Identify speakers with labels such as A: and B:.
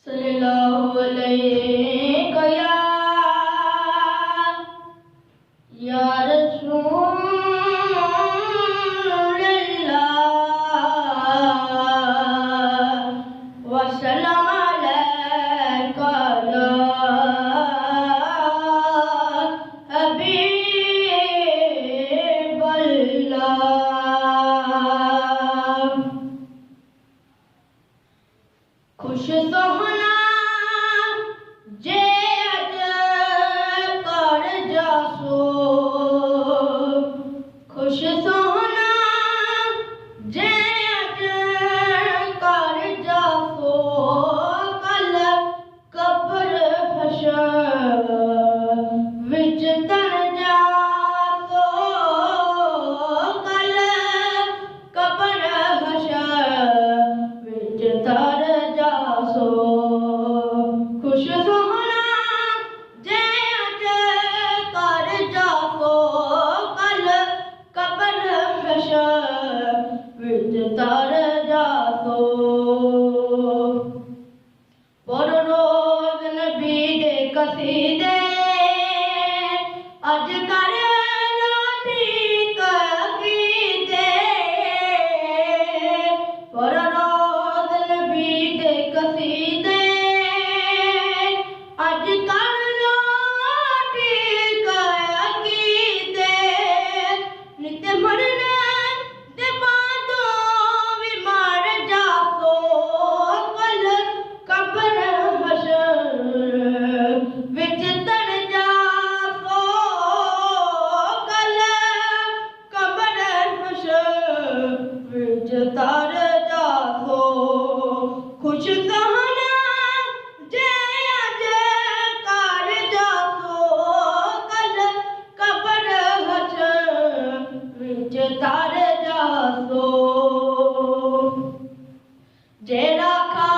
A: सल्लल्लाहु अलैहि या रसूलल्लाह वसल्लम अलैका या हबीबल्लाह। खुश सोहना जे अज कर जासो, खुश सोहना जे अज कर जासो, कल कब्र हशर विच तर जासो, कल कब्र हशर विच तर जासो। खुश सोहना जे अज कर जासो, कल कब्र हशर विच तर जासो। पढ़ो रोज़ नबी दे कसीदे, अज कर लो ठीक अकीदे। पढ़ो रोज़ नबी दे कसीदे, अज कर लो ठीक अकीदे। नित मरने दे बादों भी मर जासो, कल कब्र हशर विच तर जासो, कल कब्र हशर विच तर जासो। खुश सोहना जे अज कर जासो, कल कब्र हशर विच तर जासो। जेड़ा खा